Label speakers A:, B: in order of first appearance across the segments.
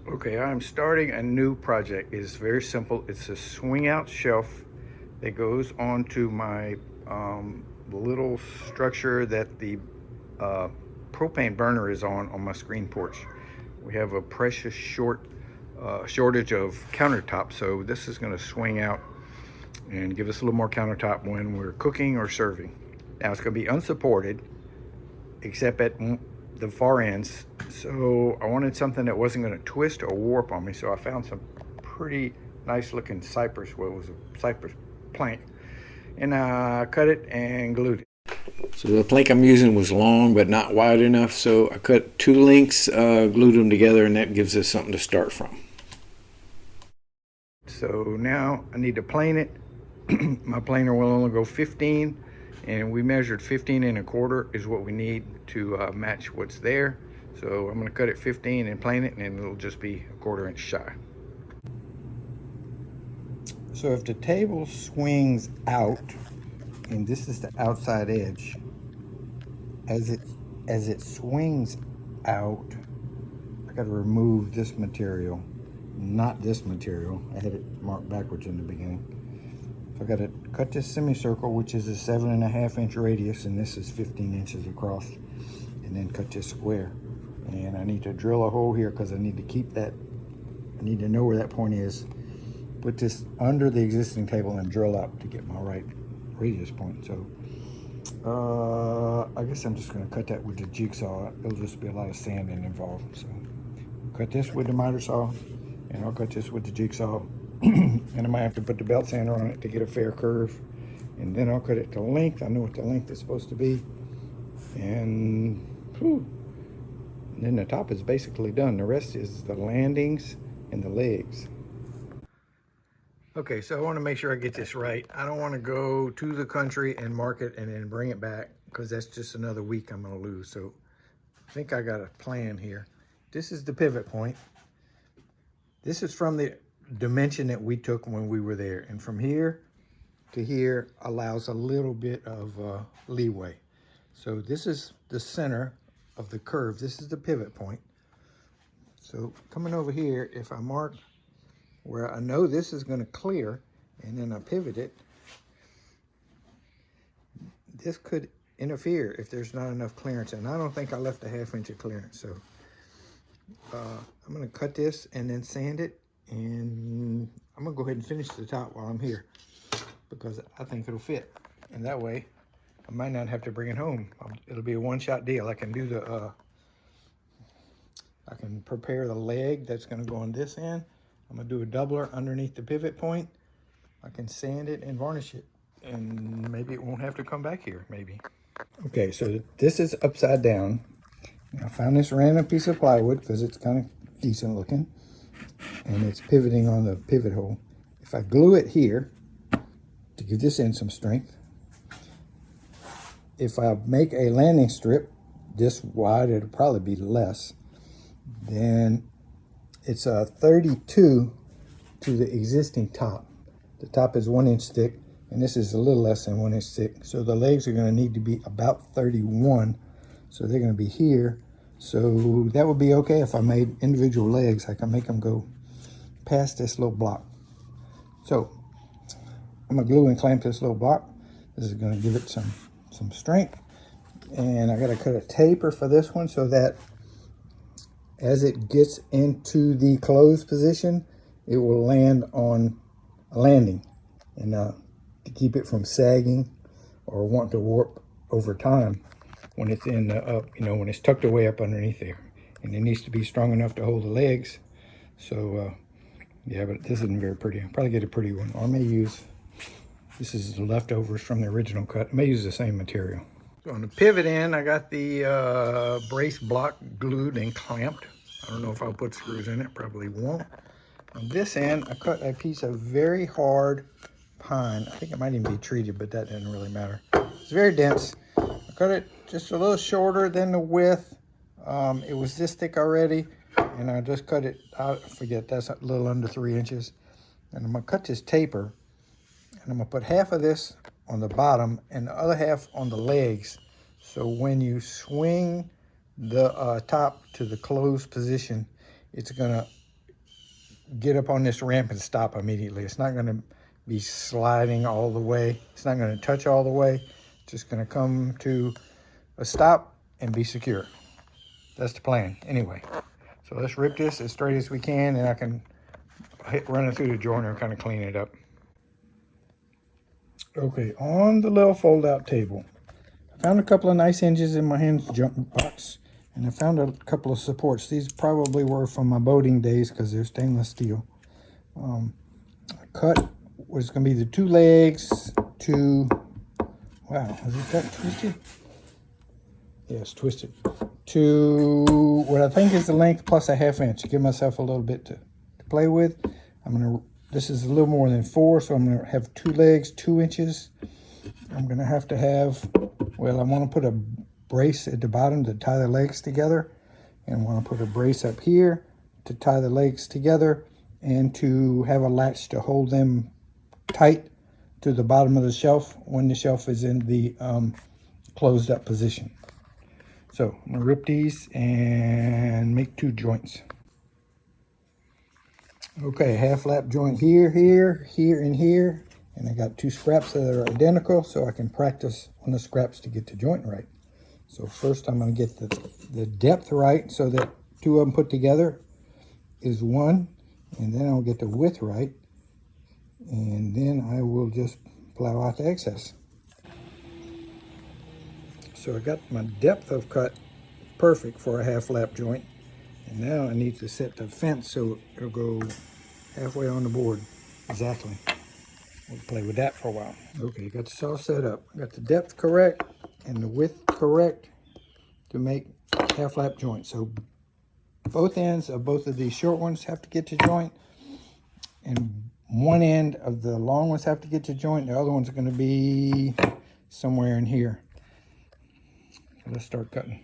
A: Okay, I'm starting a new project. It's very simple. It's a swing out shelf that goes onto my little structure that the uh, propane burner is on my screen porch. We have a precious shortage of countertop, so this is going to swing out and give us a little more countertop when we're cooking or serving. Now it's going to be unsupported except at the far ends. So I wanted something that wasn't going to twist or warp on me. So I found some pretty nice looking cypress, well, it was a cypress plank, and I cut it and glued it.
B: So the plank I'm using was long but not wide enough, so I cut two lengths, glued them together, and that gives us something to start from.
A: So now I need to plane it. My planer will only go 15, and we measured 15 and a quarter is what we need to match what's there. So I'm going to cut it 15 and plane it, and it'll just be a quarter inch shy. So if the table swings out, and this is the outside edge, as it swings out, I got to remove this material, not this material. I had it marked backwards in the beginning. So I got to cut this semicircle, which is a 7.5 inch radius, and this is 15 inches across, and then cut this square. And I need to drill a hole here because I need to keep that, I need to know where that point is. Put this under the existing table and drill up to get my right radius point. So I guess I'm just going to cut that with the jigsaw. It'll just be a lot of sanding involved. So cut this with the miter saw, and I'll cut this with the jigsaw. And I might have to put the belt sander on it to get a fair curve. And then I'll cut it to length. I know what the length is supposed to be. And, whew, and then the top is basically done. The rest is the landings and the legs. Okay, so I want to make sure I get this right. I don't want to go to the country and mark it and then bring it back, because that's just another week I'm going to lose. So I think I got a plan here. This is the pivot point. This is from the dimension that we took when we were there. And from here to here allows a little bit of leeway. So this is the center of the curve. This is the pivot point. So coming over here, if I mark where I know this is going to clear, and then I pivot it, this could interfere if there's not enough clearance. And I don't think I left a 1/2 inch of clearance. So I'm going to cut this and then sand it. And I'm going to go ahead and finish the top while I'm here, because I think it'll fit. And that way, I might not have to bring it home. It'll be a one-shot deal. I can do the, I can prepare the leg that's going to go on this end. I'm going to do a doubler underneath the pivot point. I can sand it and varnish it, and maybe it won't have to come back here, maybe. Okay, so this is upside down. I found this random piece of plywood because it's kind of decent looking, and it's pivoting on the pivot hole. If I glue it here to give this end some strength, if I make a landing strip this wide, it'll probably be less, then it's a 32 to the existing top. The top is 1 inch thick, and this is a little less than 1 inch thick. So the legs are going to need to be about 31. So they're going to be here. So that would be okay if I made individual legs. I can make them go past this little block. So I'm going to glue and clamp this little block. This is going to give it some strength. And I got to cut a taper for this one so that as it gets into the closed position, it will land on a landing, and to keep it from sagging or wanting to warp over time when it's in the up, when it's tucked away up underneath there. And it needs to be strong enough to hold the legs. So yeah, but this isn't very pretty. I'll probably get a pretty one, or I may use, this is the leftovers from the original cut. I may use the same material. So on the pivot end, I got the brace block glued and clamped. I don't know if I'll put screws in it, probably won't. On this end, I cut a piece of very hard pine. I think it might even be treated, but that didn't really matter. It's very dense. I cut it just a little shorter than the width. It was this thick already, and I just cut it out. I forget, that's a little under 3 inches. And I'm gonna cut this taper, and I'm gonna put half of this on the bottom and the other half on the legs. So when you swing the top to the closed position, it's gonna get up on this ramp and stop immediately. It's not going to be sliding all the way. It's not going to touch all the way. It's just going to come to a stop and be secure. That's the plan anyway. So let's rip this as straight as we can, and I can run it through the joiner and kind of clean it up. Okay, on the little fold-out table, I found a couple of nice hinges in my hinge jump box, and I found a couple of supports. These probably were from my boating days because they're stainless steel. I cut was going to be the two legs to, wow, is that twisted? Yeah, it's twisted. To what I think is the length plus a ½ inch. Give myself a little bit to play with. This is a little more than 4, so I'm gonna have 2 legs, 2 inches. I'm gonna have, well, I wanna put a brace at the bottom to tie the legs together, and I wanna put a brace up here to tie the legs together, and to have a latch to hold them tight to the bottom of the shelf when the shelf is in the closed up position. So I'm gonna rip these and make 2 joints. Okay, half lap joint here, here, here, and here. And I got 2 scraps that are identical, so I can practice on the scraps to get the joint right. So first I'm gonna get the depth right so that 2 of them put together is 1. And then I'll get the width right. And then I will just plow out the excess. So I got my depth of cut perfect for a half lap joint. And now I need to set the fence so it'll go halfway on the board. Exactly. We'll play with that for a while. Okay, got this all set up. Got the depth correct and the width correct to make half lap joint. So both ends of both of these short ones have to get to joint, and one end of the long ones have to get to joint. The other ones are going to be somewhere in here. So let's start cutting.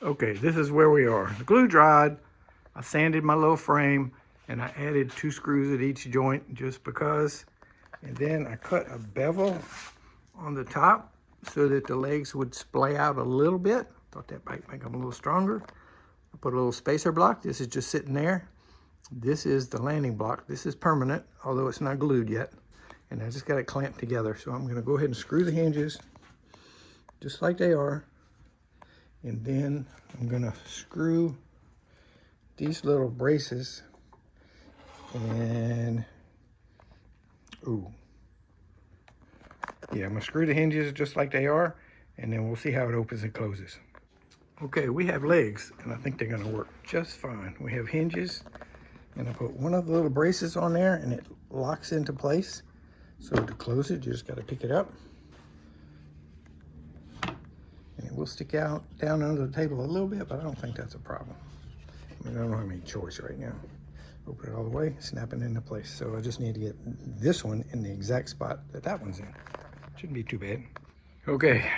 A: Okay, this is where we are. The glue dried. I sanded my little frame, and I added 2 screws at each joint just because. And then I cut a bevel on the top so that the legs would splay out a little bit. Thought that might make them a little stronger. I put a little spacer block. This is just sitting there. This is the landing block. This is permanent, although it's not glued yet. And I just got it clamped together. So I'm going to go ahead and screw the hinges just like they are. And then I'm going to screw these little braces and, ooh. Yeah, I'm going to screw the hinges just like they are, and then we'll see how it opens and closes. Okay, we have legs, and I think they're going to work just fine. We have hinges, and I put one of the little braces on there, and it locks into place. So to close it, you just got to pick it up. And it will stick out down under the table a little bit, but I don't think that's a problem. I mean, I don't have any choice right now. Open it all the way, snap it into place. So I just need to get this one in the exact spot that that one's in. Shouldn't be too bad. Okay,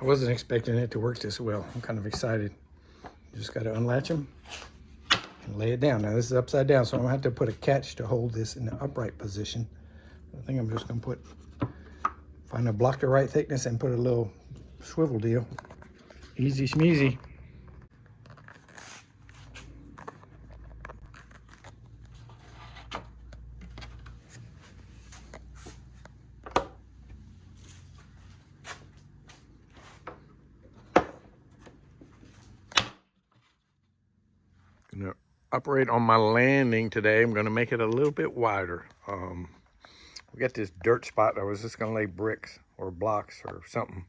A: I wasn't expecting it to work this well. I'm kind of excited. Just got to unlatch them and lay it down. Now this is upside down, so I'm gonna have to put a catch to hold this in the upright position. I think I'm just gonna find a block the right thickness and put a little swivel deal. Easy schmeezy. Gonna operate on my landing today. I'm gonna make it a little bit wider. We got this dirt spot. I was just gonna lay bricks or blocks or something.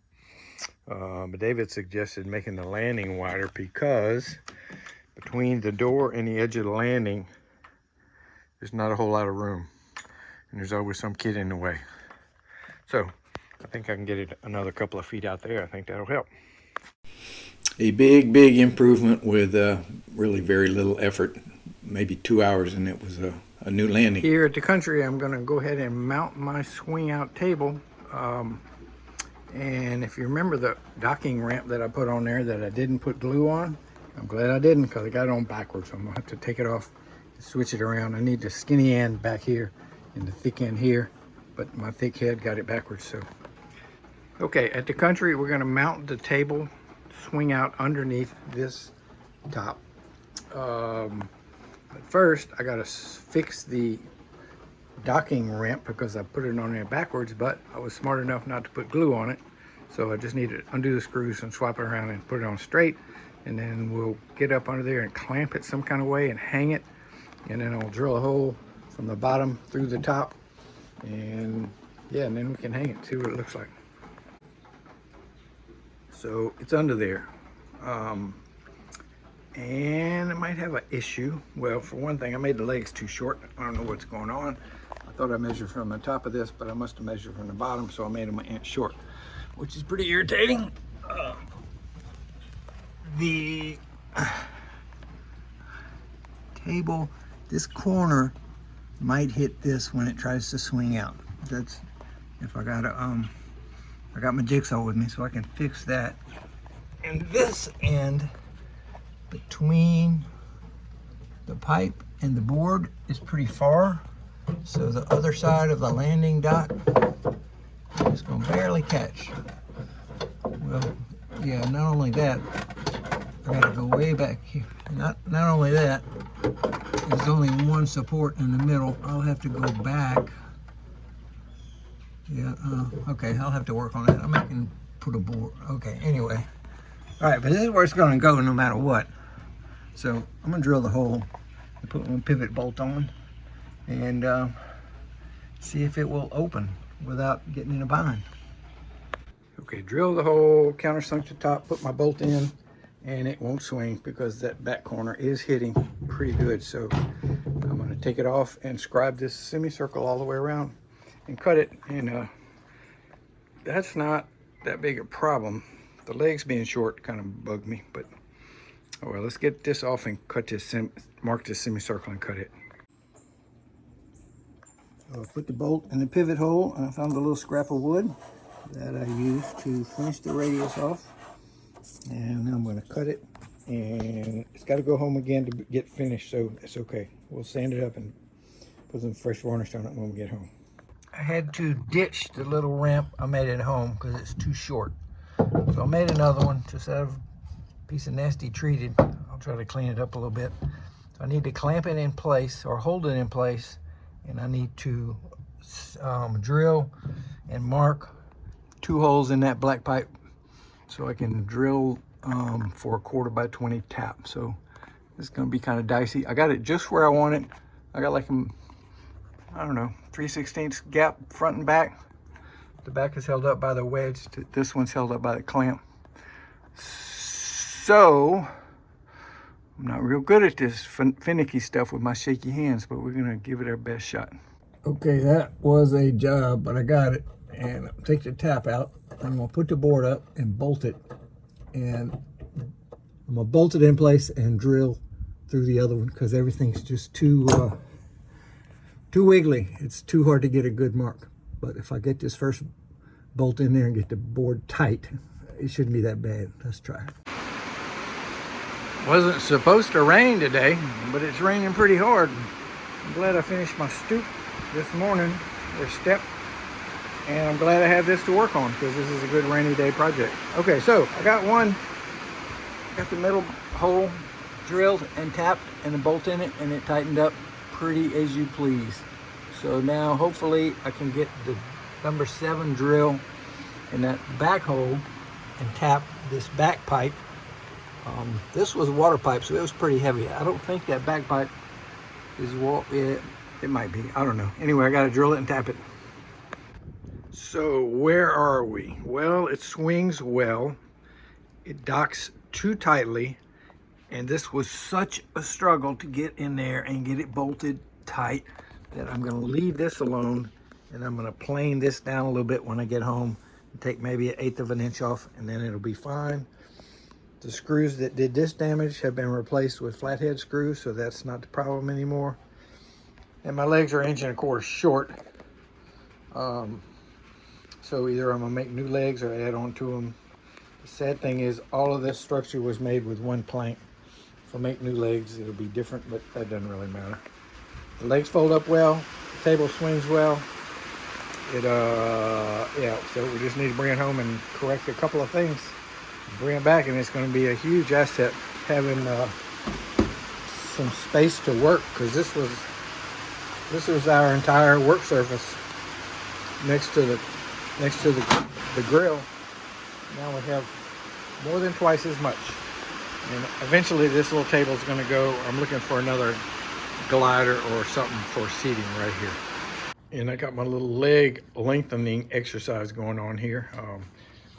A: But David suggested making the landing wider because between the door and the edge of the landing, there's not a whole lot of room. And there's always some kid in the way. So I think I can get it another couple of feet out there. I think that'll help.
B: A big improvement with really very little effort, maybe 2 hours, and it was a new landing.
A: Here at the country, I'm gonna go ahead and mount my swing out table. And if you remember the docking ramp that I put on there that I didn't put glue on, I'm glad I didn't because I got it on backwards. So I'm gonna have to take it off and switch it around. I need the skinny end back here and the thick end here, but my thick head got it backwards. So, okay, at the country, we're gonna mount the table, swing out underneath this top. I But first, I gotta fix the docking ramp because I put it on there backwards, but I was smart enough not to put glue on it. So I just need to undo the screws and swap it around and put it on straight. And then we'll get up under there and clamp it some kind of way and hang it. And then I'll drill a hole from the bottom through the top. And yeah, and then we can hang it, see what it looks like. So it's under there. And it might have an issue. Well, for one thing, I made the legs too short. I don't know what's going on. I thought I measured from the top of this, but I must have measured from the bottom, so I made them an inch short, which is pretty irritating. The table, this corner might hit this when it tries to swing out. That's if I got my jigsaw with me, so I can fix that. And this end between the pipe and the board is pretty far, so the other side of the landing dot is going to barely catch. Well, yeah, not only that, I got to go way back here. Not only that, there's only one support in the middle. I'll have to go back. Yeah, okay, I'll have to work on that. I can put a board. Okay, anyway. All right, but this is where it's going to go no matter what. So I'm going to drill the hole and put one pivot bolt on and see if it will open without getting in a bind. Okay, drill the hole, countersunk the top, put my bolt in, and it won't swing because that back corner is hitting pretty good. So I'm going to take it off and scribe this semicircle all the way around and cut it. And that's not that big a problem. The legs being short kind of bugged me, but oh well, let's get this off and cut this, mark this semicircle and cut it. So I put the bolt in the pivot hole, and I found a little scrap of wood that I used to finish the radius off. And now I'm going to cut it, and it's got to go home again to get finished, so it's okay. We'll sand it up and put some fresh varnish on it when we get home. I had to ditch the little ramp I made at home because it's too short. So I made another one just out of a piece of nasty treated. I'll try to clean it up a little bit. So I need to clamp it in place or hold it in place, and I need to drill and mark 2 holes in that black pipe so I can drill for a 1/4 by 20 tap. So it's going to be kind of dicey. I got it just where I want it. I got like I don't know, 3/16 gap front and back. The back is held up by the wedge. This one's held up by the clamp. So I'm not real good at this finicky stuff with my shaky hands, but we're gonna give it our best shot. Okay, that was a job, but I got it. And take the tap out. I'm gonna put the board up and bolt it. And I'm gonna bolt it in place and drill through the other one because everything's just too wiggly. It's too hard to get a good mark. But if I get this first bolt in there and get the board tight, it shouldn't be that bad. Let's try. Wasn't supposed to rain today, but it's raining pretty hard. I'm glad I finished my stoop this morning, or step, and I'm glad I have this to work on because this is a good rainy day project. Okay, so I got the middle hole drilled and tapped and a bolt in it, and it tightened up pretty as you please. So now hopefully I can get the number 7 drill in that back hole and tap this back pipe. This was water pipe, so it was pretty heavy. I don't think that back pipe is it might be, I don't know. Anyway, I got to drill it and tap it. So where are we? Well, it swings well. It docks too tightly, and this was such a struggle to get in there and get it bolted tight that I'm going to leave this alone, and I'm going to plane this down a little bit when I get home and take maybe 1/8 of an inch off, and then it'll be fine. The screws that did this damage have been replaced with flathead screws, so that's not the problem anymore. And my legs are 1.25 inches short. So either I'm gonna make new legs or add on to them. The sad thing is all of this structure was made with 1 plank. If I make new legs, it'll be different, but that doesn't really matter. The legs fold up well, the table swings well. Yeah, so we just need to bring it home and correct a couple of things. Bring it back, and it's going to be a huge asset having some space to work, because this was our entire work surface next to the grill. Now we have more than twice as much. And eventually this little table is going to go. I'm looking for another glider or something for seating right here. And I got my little leg lengthening exercise going on here.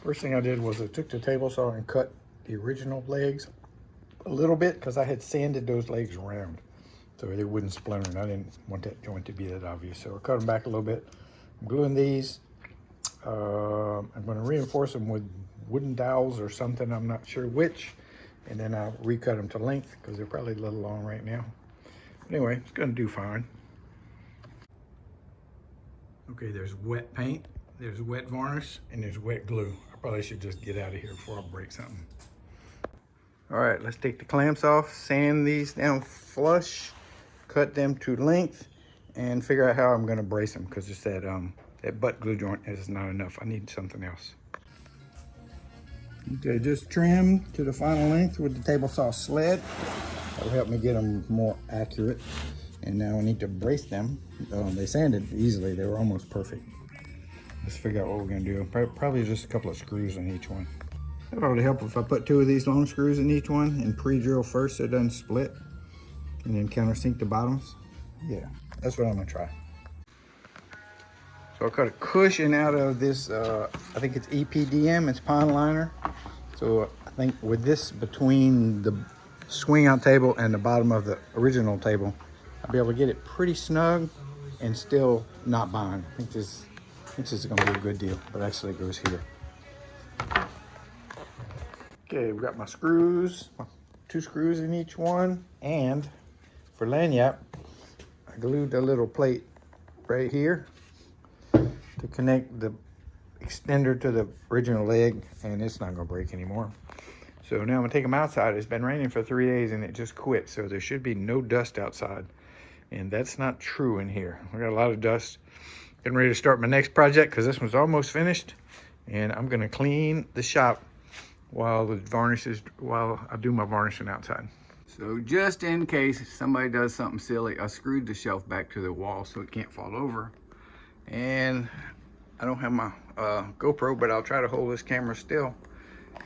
A: First thing I did was I took the table saw and cut the original legs a little bit, because I had sanded those legs round so they wouldn't splinter, and I didn't want that joint to be that obvious. So I cut them back a little bit. I'm gluing these. I'm going to reinforce them with wooden dowels or something, I'm not sure which, and then I'll recut them to length because they're probably a little long right now. Anyway, it's going to do fine. Okay, there's wet paint, there's wet varnish, and there's wet glue. I probably should just get out of here before I break something. All right, let's take the clamps off, sand these down flush, cut them to length, and figure out how I'm going to brace them, because it's that butt glue joint is not enough. I need something else. Okay, just trim to the final length with the table saw sled. That'll help me get them more accurate. And now I need to brace them. They sanded easily. They were almost perfect. Let's figure out what we're gonna do. Probably just a couple of screws in each one. It would help if I put 2 of these long screws in each one and pre-drill first so it doesn't split, and then countersink the bottoms. Yeah, that's what I'm gonna try. So I cut a cushion out of this, I think it's EPDM, it's pond liner. So I think with this between the swing out table and the bottom of the original table, I'll be able to get it pretty snug and still not bind. I think this is gonna be a good deal, but actually it goes here. Okay, we've got my screws, 2 screws in each one, and for lanyard, I glued a little plate right here to connect the extender to the original leg, and it's not gonna break anymore. So now I'm gonna take them outside. It's been raining for 3 days and it just quit, so there should be no dust outside. And that's not true in here. I got a lot of dust. Getting ready to start my next project because this one's almost finished, and I'm gonna clean the shop while I do my varnishing outside. So just in case somebody does something silly, I screwed the shelf back to the wall so it can't fall over. And I don't have my GoPro, but I'll try to hold this camera still.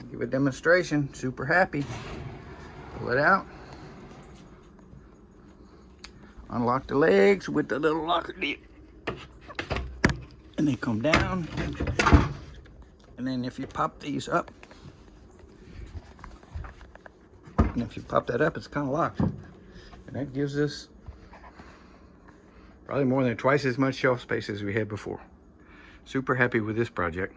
A: Give a demonstration. Super happy. Pull it out. Unlock the legs with the little locker deal. And they come down. And then if you pop these up, and if you pop that up, it's kind of locked. And that gives us probably more than twice as much shelf space as we had before. Super happy with this project.